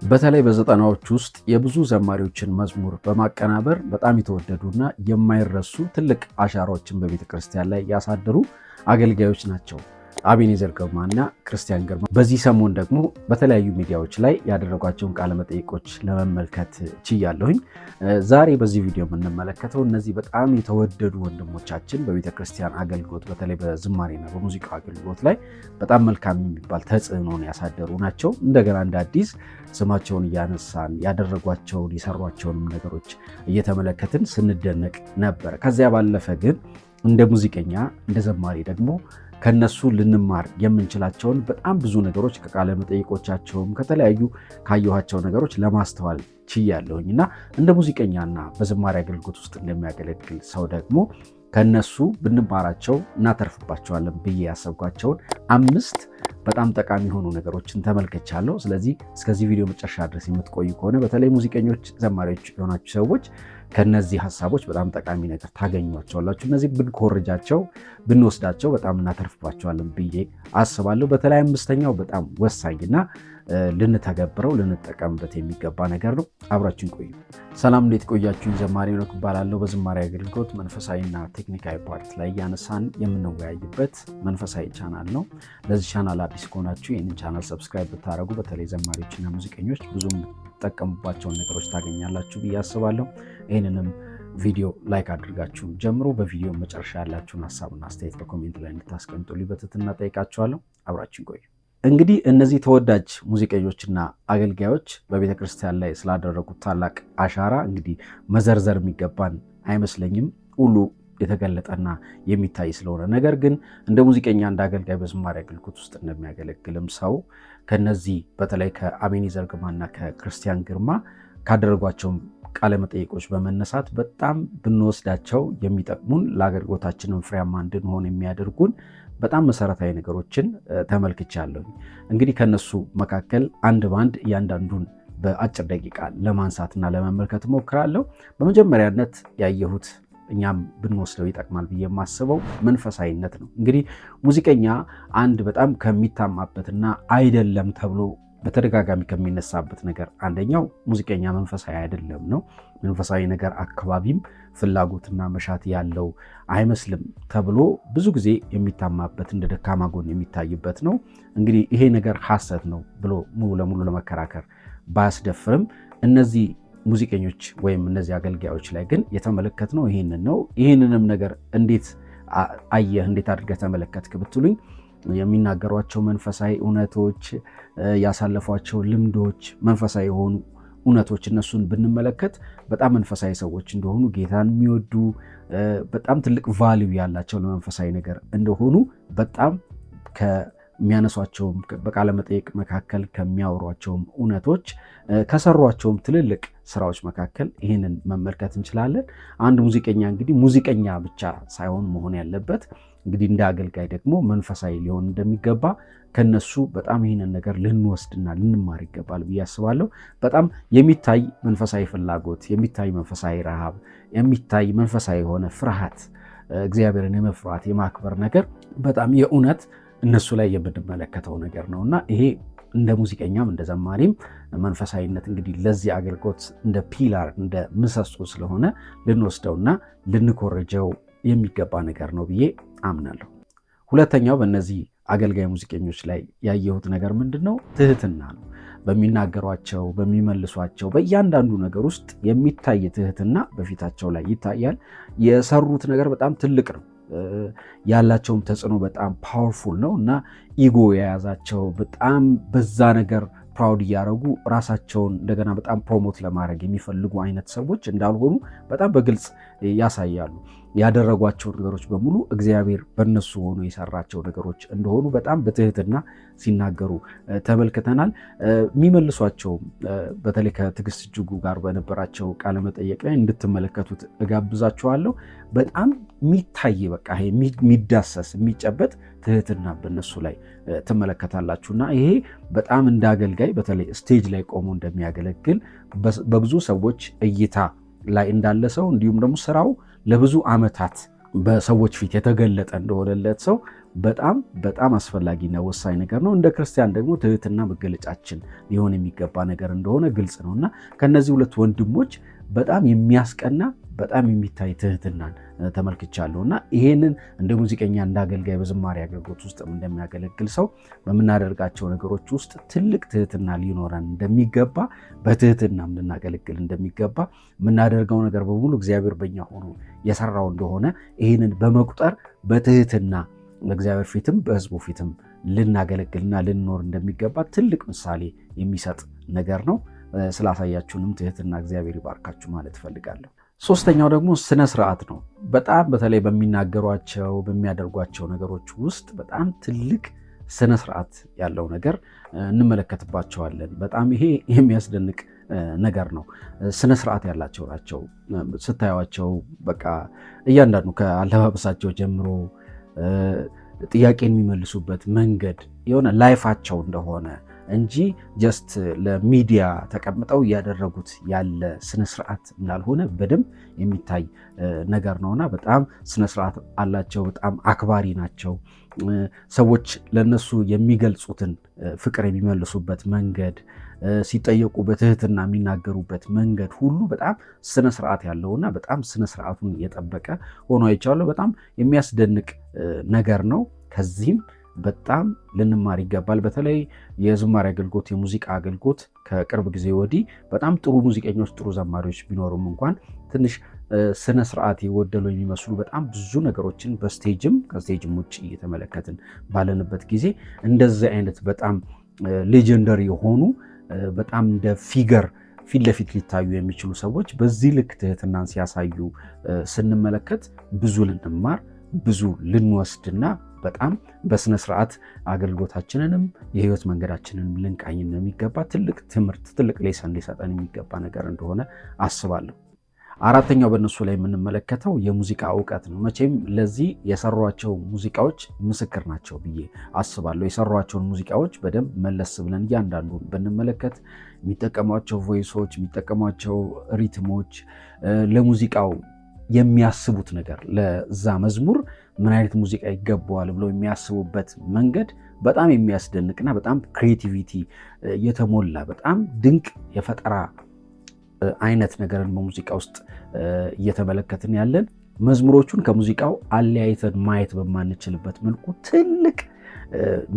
በተለይ በዘጠናዎች ውስጥ የብዙ ዘማሪዎችን መዝሙር በማቀናበር በጣም የተወደዱና የማይረሱ ትልቅ አሻራዎችን በቤተክርስቲያን ላይ ያሳደሩ አገልጋዮች ናቸው አቤኔዘር ግርማና ክርስቲያን ግርማ። በዚህ ሰሞን ደግሞ በተለያዩ ሚዲያዎች ላይ ያደረጓቸውን ቃለ መጠይቆች ለመመልከት ችያለሁኝ። ዛሬ በዚህ ቪዲዮ የምንመለከተው እነዚህ በጣም የተወደዱ ወንድሞቻችን በቤተክርስቲያን አገልግሎት በተለይ በዝማሬና በሙዚቃ አገልግሎት ላይ በጣም መልካም የሚባል ተጽዕኖን ያሳደሩ ናቸው። እንደገና እንደ አዲስ ስማቸውን እያነሳን ያደረጓቸውን የሰሯቸውንም ነገሮች እየተመለከትን ስንደነቅ ነበር። ከዚያ ባለፈ ግን እንደ ሙዚቀኛ እንደ ዘማሪ ደግሞ ከነሱ ልንማር የምንችላቸውን በጣም ብዙ ነገሮች ከቃለ መጠይቆቻቸውም ከተለያዩ ካየኋቸው ነገሮች ለማስተዋል ችያለሁኝ እና እንደ ሙዚቀኛና በዝማሬ አገልግሎት ውስጥ እንደሚያገለግል ሰው ደግሞ ከነሱ ብንማራቸው እናተርፍባቸዋለን ብዬ ያሰብኳቸውን 5 በጣም ጠቃሚ የሆኑ ነገሮችን ተመልክቻለሁ። ስለዚህ እስከዚህ ቪዲዮ መጨረሻ ድረስ የምትቆዩ ከሆነ በተለይ ሙዚቀኞች፣ ዘማሪዎች የሆናችሁ ሰዎች ከነዚህ ሀሳቦች በጣም ጠቃሚ ነገር ታገኟቸዋላችሁ። እነዚህ ብንኮርጃቸው ብንወስዳቸው በጣም እናተርፍባቸዋለን ብዬ አስባለሁ። በተለይ 5ኛው በጣም ወሳኝና ልንተገብረው ልንጠቀምበት የሚገባ ነገር ነው። አብራችን ቆዩ። ሰላም፣ እንዴት ቆያችሁኝ? ዘማሪ ሄኖክ እባላለሁ። በዝማሬ አገልግሎት መንፈሳዊና ቴክኒካዊ ፓርት ላይ እያነሳን የምንወያይበት መንፈሳዊ ቻናል ነው። ለዚህ ቻናል አዲስ ከሆናችሁ ይህንን ቻናል ሰብስክራይብ ብታደርጉ በተለይ ዘማሪዎችና ሙዚቀኞች ብዙም ጠቀሙባቸውን ነገሮች ታገኛላችሁ ብዬ አስባለሁ። ይህንንም ቪዲዮ ላይክ አድርጋችሁ ጀምሮ በቪዲዮ መጨረሻ ያላችሁን ሀሳብና አስተያየት በኮሜንት ላይ እንድታስቀምጡልኝ በትህትና ጠይቃችኋለሁ። አብራችን ቆዩ። እንግዲህ እነዚህ ተወዳጅ ሙዚቀኞችና አገልጋዮች በቤተ ክርስቲያን ላይ ስላደረጉት ታላቅ አሻራ እንግዲህ መዘርዘር የሚገባን አይመስለኝም፣ ሁሉ የተገለጠና የሚታይ ስለሆነ። ነገር ግን እንደ ሙዚቀኛ እንደ አገልጋይ በዝማሬ አገልግሎት ውስጥ እንደሚያገለግልም ሰው ከነዚህ በተለይ ከአቤኔዘር ግርማና ከክርስቲያን ግርማ ካደረጓቸው ቃለ መጠይቆች በመነሳት በጣም ብንወስዳቸው የሚጠቅሙን ለአገልግሎታችንን ፍሬያማ እንድንሆን የሚያደርጉን በጣም መሰረታዊ ነገሮችን ተመልክቻለሁ። እንግዲህ ከነሱ መካከል አንድ ባንድ እያንዳንዱን በአጭር ደቂቃ ለማንሳትና ለመመልከት እሞክራለሁ። በመጀመሪያነት ያየሁት እኛም ብንወስደው ይጠቅማል ብዬ የማስበው መንፈሳዊነት ነው። እንግዲህ ሙዚቀኛ አንድ በጣም ከሚታማበትና አይደለም ተብሎ በተደጋጋሚ ከሚነሳበት ነገር አንደኛው ሙዚቀኛ መንፈሳዊ አይደለም ነው። መንፈሳዊ ነገር አካባቢም ፍላጎትና መሻት ያለው አይመስልም ተብሎ ብዙ ጊዜ የሚታማበት እንደ ደካማ ጎን የሚታይበት ነው። እንግዲህ ይሄ ነገር ሐሰት ነው ብሎ ሙሉ ለሙሉ ለመከራከር ባያስደፍርም እነዚህ ሙዚቀኞች ወይም እነዚህ አገልጋዮች ላይ ግን የተመለከትነው ይህንን ነው። ይህንንም ነገር እንዴት አየህ፣ እንዴት አድርገህ ተመለከትክ ብትሉኝ የሚናገሯቸው መንፈሳዊ እውነቶች፣ ያሳለፏቸው ልምዶች፣ መንፈሳዊ የሆኑ እውነቶች እነሱን ብንመለከት በጣም መንፈሳዊ ሰዎች እንደሆኑ፣ ጌታን የሚወዱ በጣም ትልቅ ቫልዩ ያላቸው ለመንፈሳዊ ነገር እንደሆኑ በጣም ከሚያነሷቸውም በቃለ መጠይቅ መካከል ከሚያወሯቸውም እውነቶች ከሰሯቸውም ትልልቅ ስራዎች መካከል ይህንን መመልከት እንችላለን። አንድ ሙዚቀኛ እንግዲህ ሙዚቀኛ ብቻ ሳይሆን መሆን ያለበት እንግዲህ እንደ አገልጋይ ደግሞ መንፈሳዊ ሊሆን እንደሚገባ ከነሱ በጣም ይህንን ነገር ልንወስድና ልንማር ይገባል ብዬ አስባለሁ። በጣም የሚታይ መንፈሳዊ ፍላጎት፣ የሚታይ መንፈሳዊ ረሃብ፣ የሚታይ መንፈሳዊ የሆነ ፍርሃት፣ እግዚአብሔርን የመፍራት የማክበር ነገር በጣም የእውነት እነሱ ላይ የምንመለከተው ነገር ነውና ይሄ እንደ ሙዚቀኛም እንደ ዘማሪም መንፈሳዊነት እንግዲህ ለዚህ አገልግሎት እንደ ፒላር እንደ ምሰሶ ስለሆነ ልንወስደውና ልንኮርጀው የሚገባ ነገር ነው ብዬ አምናለሁ። ሁለተኛው በእነዚህ አገልጋይ ሙዚቀኞች ላይ ያየሁት ነገር ምንድነው? ትህትና ነው። በሚናገሯቸው በሚመልሷቸው በእያንዳንዱ ነገር ውስጥ የሚታይ ትህትና በፊታቸው ላይ ይታያል። የሰሩት ነገር በጣም ትልቅ ነው። ያላቸውም ተጽዕኖ በጣም ፓወርፉል ነው እና ኢጎ የያዛቸው በጣም በዛ ነገር ፕራውድ እያደረጉ ራሳቸውን እንደገና በጣም ፕሮሞት ለማድረግ የሚፈልጉ አይነት ሰዎች እንዳልሆኑ በጣም በግልጽ ያሳያሉ። ያደረጓቸው ነገሮች በሙሉ እግዚአብሔር በእነሱ ሆኖ የሰራቸው ነገሮች እንደሆኑ በጣም በትህትና ሲናገሩ ተመልክተናል። የሚመልሷቸው በተለይ ከትዕግስት እጅጉ ጋር በነበራቸው ቃለ መጠይቅ ላይ እንድትመለከቱት እጋብዛችኋለሁ። በጣም የሚታይ በቃ የሚዳሰስ የሚጨበጥ ትህትና በእነሱ ላይ ትመለከታላችሁና ይሄ በጣም እንደ አገልጋይ በተለይ ስቴጅ ላይ ቆሞ እንደሚያገለግል በብዙ ሰዎች እይታ ላይ እንዳለ ሰው እንዲሁም ደግሞ ስራው ለብዙ ዓመታት በሰዎች ፊት የተገለጠ እንደሆነለት ሰው በጣም በጣም አስፈላጊና ወሳኝ ነገር ነው። እንደ ክርስቲያን ደግሞ ትህትና መገለጫችን ሊሆን የሚገባ ነገር እንደሆነ ግልጽ ነውና ከነዚህ ሁለት ወንድሞች በጣም የሚያስቀና በጣም የሚታይ ትህትናን ተመልክቻለሁና ይሄንን እንደ ሙዚቀኛ እንደ አገልጋይ በዝማሬ አገልግሎት ውስጥ እንደሚያገለግል ሰው በመናደርጋቸው ነገሮች ውስጥ ትልቅ ትህትና ሊኖረን እንደሚገባ በትህትናም ልናገለግል እንደሚገባ የምናደርገው ነገር በሙሉ እግዚአብሔር በእኛ ሆኖ የሰራው እንደሆነ ይሄንን በመቁጠር በትህትና በእግዚአብሔር ፊትም በሕዝቡ ፊትም ልናገለግልና ልንኖር እንደሚገባ ትልቅ ምሳሌ የሚሰጥ ነገር ነው። ስላሳያችሁንም ትህትና እግዚአብሔር ይባርካችሁ ማለት እፈልጋለሁ። ሶስተኛው ደግሞ ስነ ስርዓት ነው። በጣም በተለይ በሚናገሯቸው በሚያደርጓቸው ነገሮች ውስጥ በጣም ትልቅ ስነ ስርዓት ያለው ነገር እንመለከትባቸዋለን። በጣም ይሄ የሚያስደንቅ ነገር ነው። ስነ ስርዓት ያላቸው ናቸው። ስታዩቸው በቃ እያንዳንዱ ከአለባበሳቸው ጀምሮ ጥያቄ የሚመልሱበት መንገድ የሆነ ላይፋቸው እንደሆነ እንጂ ጀስት ለሚዲያ ተቀምጠው እያደረጉት ያለ ስነ ስርዓት እንዳልሆነ በደንብ የሚታይ ነገር ነውና በጣም ስነ ስርዓት አላቸው። በጣም አክባሪ ናቸው። ሰዎች ለነሱ የሚገልጹትን ፍቅር የሚመልሱበት መንገድ፣ ሲጠየቁ በትህትና የሚናገሩበት መንገድ ሁሉ በጣም ስነ ስርዓት ያለውና በጣም ስነ ስርዓቱን የጠበቀ ሆኖ አይቻለሁ። በጣም የሚያስደንቅ ነገር ነው። ከዚህም በጣም ልንማር ይገባል። በተለይ የዝማሬ አገልግሎት የሙዚቃ አገልግሎት ከቅርብ ጊዜ ወዲህ በጣም ጥሩ ሙዚቀኞች ጥሩ ዘማሪዎች ቢኖሩም እንኳን ትንሽ ስነ ስርዓት የጎደለው የሚመስሉ በጣም ብዙ ነገሮችን በስቴጅም ከስቴጅም ውጭ እየተመለከትን ባለንበት ጊዜ እንደዚህ አይነት በጣም ሌጀንደሪ የሆኑ በጣም እንደ ፊገር ፊት ለፊት ሊታዩ የሚችሉ ሰዎች በዚህ ልክ ትህትናን ሲያሳዩ ስንመለከት ብዙ ልንማር ብዙ ልንወስድና በጣም በስነ ስርዓት አገልግሎታችንንም የህይወት መንገዳችንንም ልንቃኝ የሚገባ ትልቅ ትምህርት ትልቅ ሌሰን ሊሰጠን የሚገባ ነገር እንደሆነ አስባለሁ። አራተኛው በእነሱ ላይ የምንመለከተው የሙዚቃ እውቀት ነው። መቼም ለዚህ የሰሯቸው ሙዚቃዎች ምስክር ናቸው ብዬ አስባለሁ። የሰሯቸውን ሙዚቃዎች በደንብ መለስ ብለን እያንዳንዱን ብንመለከት የሚጠቀሟቸው ቮይሶች፣ የሚጠቀሟቸው ሪትሞች፣ ለሙዚቃው የሚያስቡት ነገር ለዛ መዝሙር ምን አይነት ሙዚቃ ይገባዋል ብለው የሚያስቡበት መንገድ በጣም የሚያስደንቅና በጣም ክሬቲቪቲ የተሞላ በጣም ድንቅ የፈጠራ አይነት ነገርን በሙዚቃ ውስጥ እየተመለከትን ያለን መዝሙሮቹን ከሙዚቃው አለያይተን ማየት በማንችልበት መልኩ ትልቅ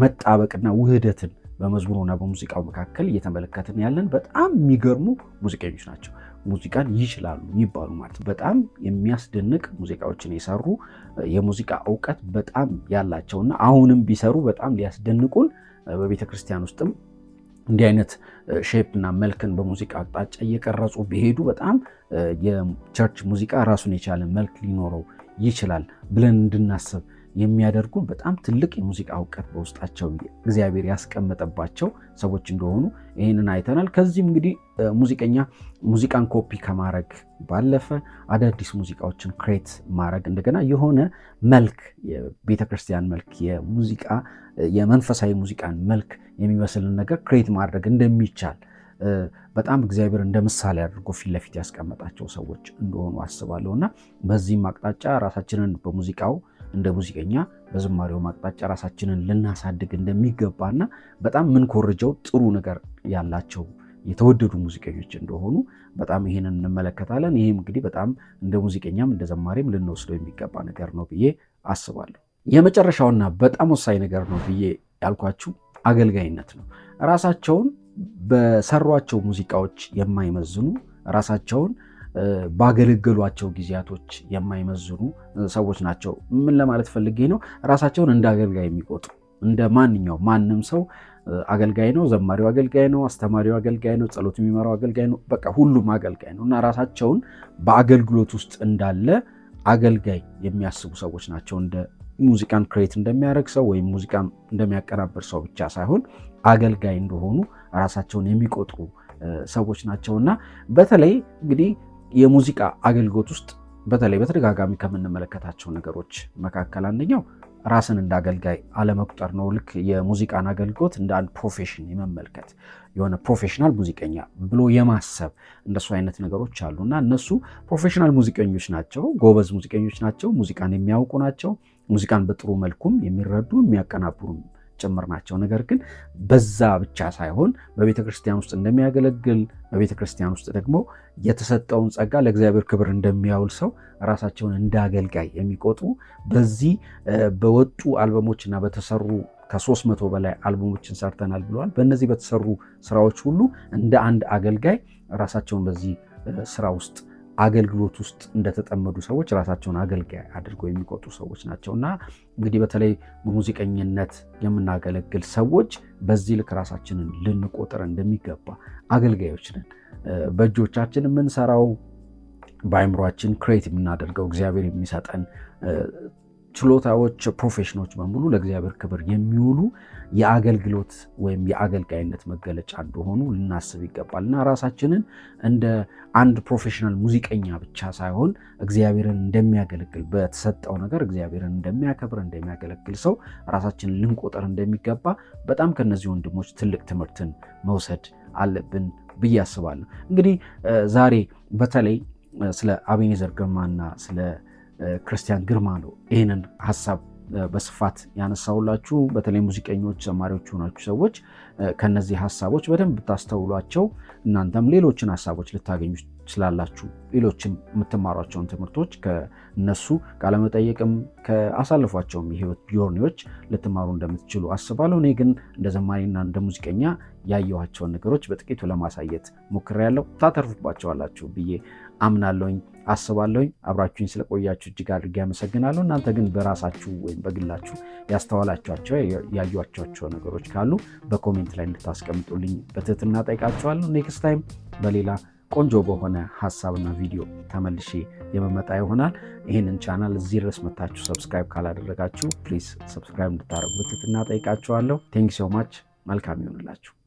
መጣበቅና ውህደትን በመዝሙሩና በሙዚቃው መካከል እየተመለከትን ያለን በጣም የሚገርሙ ሙዚቀኞች ናቸው። ሙዚቃን ይችላሉ የሚባሉ ማለት በጣም የሚያስደንቅ ሙዚቃዎችን የሰሩ የሙዚቃ እውቀት በጣም ያላቸውና አሁንም ቢሰሩ በጣም ሊያስደንቁን በቤተክርስቲያን ውስጥም እንዲህ አይነት ሼፕና መልክን በሙዚቃ አቅጣጫ እየቀረጹ ቢሄዱ በጣም የቸርች ሙዚቃ ራሱን የቻለ መልክ ሊኖረው ይችላል ብለን እንድናስብ የሚያደርጉ በጣም ትልቅ የሙዚቃ እውቀት በውስጣቸው እግዚአብሔር ያስቀመጠባቸው ሰዎች እንደሆኑ ይህንን አይተናል። ከዚህም እንግዲህ ሙዚቀኛ ሙዚቃን ኮፒ ከማድረግ ባለፈ አዳዲስ ሙዚቃዎችን ክሬት ማድረግ እንደገና የሆነ መልክ የቤተክርስቲያን መልክ የሙዚቃ የመንፈሳዊ ሙዚቃን መልክ የሚመስልን ነገር ክሬት ማድረግ እንደሚቻል በጣም እግዚአብሔር እንደ ምሳሌ አድርጎ ፊት ለፊት ያስቀመጣቸው ሰዎች እንደሆኑ አስባለሁና በዚህም አቅጣጫ ራሳችንን በሙዚቃው እንደ ሙዚቀኛ በዝማሬው አቅጣጫ ራሳችንን ልናሳድግ እንደሚገባና በጣም ምን ኮርጀው ጥሩ ነገር ያላቸው የተወደዱ ሙዚቀኞች እንደሆኑ በጣም ይሄንን እንመለከታለን። ይሄም እንግዲህ በጣም እንደ ሙዚቀኛም እንደ ዘማሪም ልንወስደው የሚገባ ነገር ነው ብዬ አስባለሁ። የመጨረሻውና በጣም ወሳኝ ነገር ነው ብዬ ያልኳችሁ አገልጋይነት ነው። ራሳቸውን በሰሯቸው ሙዚቃዎች የማይመዝኑ ራሳቸውን ባገለገሏቸው ጊዜያቶች የማይመዝኑ ሰዎች ናቸው። ምን ለማለት ፈልጌ ነው? ራሳቸውን እንደ አገልጋይ የሚቆጥሩ እንደ ማንም ሰው አገልጋይ ነው፣ ዘማሪው አገልጋይ ነው፣ አስተማሪው አገልጋይ ነው፣ ጸሎት የሚመራው አገልጋይ ነው፣ በቃ ሁሉም አገልጋይ ነው እና ራሳቸውን በአገልግሎት ውስጥ እንዳለ አገልጋይ የሚያስቡ ሰዎች ናቸው። እንደ ሙዚቃን ክሬት እንደሚያደርግ ሰው ወይም ሙዚቃን እንደሚያቀናብር ሰው ብቻ ሳይሆን አገልጋይ እንደሆኑ ራሳቸውን የሚቆጥሩ ሰዎች ናቸውና በተለይ እንግዲህ የሙዚቃ አገልግሎት ውስጥ በተለይ በተደጋጋሚ ከምንመለከታቸው ነገሮች መካከል አንደኛው ራስን እንደ አገልጋይ አለመቁጠር ነው። ልክ የሙዚቃን አገልግሎት እንደ አንድ ፕሮፌሽን የመመልከት የሆነ ፕሮፌሽናል ሙዚቀኛ ብሎ የማሰብ እንደሱ አይነት ነገሮች አሉና እነሱ ፕሮፌሽናል ሙዚቀኞች ናቸው፣ ጎበዝ ሙዚቀኞች ናቸው፣ ሙዚቃን የሚያውቁ ናቸው፣ ሙዚቃን በጥሩ መልኩም የሚረዱ የሚያቀናብሩም ጭምር ናቸው። ነገር ግን በዛ ብቻ ሳይሆን በቤተክርስቲያን ውስጥ እንደሚያገለግል በቤተክርስቲያን ውስጥ ደግሞ የተሰጠውን ጸጋ ለእግዚአብሔር ክብር እንደሚያውል ሰው ራሳቸውን እንደ አገልጋይ የሚቆጥሩ በዚህ በወጡ አልበሞችና በተሰሩ ከ300 በላይ አልበሞችን ሰርተናል ብለዋል። በእነዚህ በተሰሩ ስራዎች ሁሉ እንደ አንድ አገልጋይ ራሳቸውን በዚህ ስራ ውስጥ አገልግሎት ውስጥ እንደተጠመዱ ሰዎች ራሳቸውን አገልጋይ አድርገው የሚቆጡ ሰዎች ናቸው እና እንግዲህ በተለይ በሙዚቀኝነት የምናገለግል ሰዎች በዚህ ልክ ራሳችንን ልንቆጥር እንደሚገባ አገልጋዮች ነን። በእጆቻችን የምንሰራው በአይምሯችን ክሬት የምናደርገው እግዚአብሔር የሚሰጠን ችሎታዎች ፕሮፌሽኖች በሙሉ ለእግዚአብሔር ክብር የሚውሉ የአገልግሎት ወይም የአገልጋይነት መገለጫ እንደሆኑ ልናስብ ይገባል እና ራሳችንን እንደ አንድ ፕሮፌሽናል ሙዚቀኛ ብቻ ሳይሆን እግዚአብሔርን እንደሚያገለግል በተሰጠው ነገር እግዚአብሔርን እንደሚያከብር እንደሚያገለግል ሰው ራሳችንን ልንቆጥር እንደሚገባ በጣም ከነዚህ ወንድሞች ትልቅ ትምህርትን መውሰድ አለብን ብዬ አስባለሁ። እንግዲህ ዛሬ በተለይ ስለ አቤኔዘር ግርማና ስለ ክርስቲያን ግርማ ነው ይህንን ሀሳብ በስፋት ያነሳውላችሁ። በተለይ ሙዚቀኞች፣ ዘማሪዎች ሆናችሁ ሰዎች ከነዚህ ሀሳቦች በደንብ ብታስተውሏቸው እናንተም ሌሎችን ሀሳቦች ልታገኙ ስላላችሁ ሌሎችም የምትማሯቸውን ትምህርቶች ከነሱ ቃለመጠየቅም ከአሳልፏቸውም የህይወት ጆርኒዎች ልትማሩ እንደምትችሉ አስባለሁ። እኔ ግን እንደ ዘማሪና እንደ ሙዚቀኛ ያየኋቸውን ነገሮች በጥቂቱ ለማሳየት ሞክሬያለሁ። ታተርፉባቸዋላችሁ ብዬ አምናለሁኝ አስባለሁኝ። አብራችሁኝ ስለቆያችሁ እጅግ አድርጌ አመሰግናለሁ። እናንተ ግን በራሳችሁ ወይም በግላችሁ ያስተዋላችኋቸው ያዩዋቸው ነገሮች ካሉ በኮሜንት ላይ እንድታስቀምጡልኝ በትህትና ጠይቃችኋለሁ። ኔክስት ታይም በሌላ ቆንጆ በሆነ ሀሳብና ቪዲዮ ተመልሼ የመመጣ ይሆናል። ይህንን ቻናል እዚህ ድረስ መታችሁ ሰብስክራይብ ካላደረጋችሁ ፕሊዝ ሰብስክራይብ እንድታደርጉ በትህትና ጠይቃችኋለሁ። ቴንክ ዩ ሶ ማች። መልካም ይሆንላችሁ።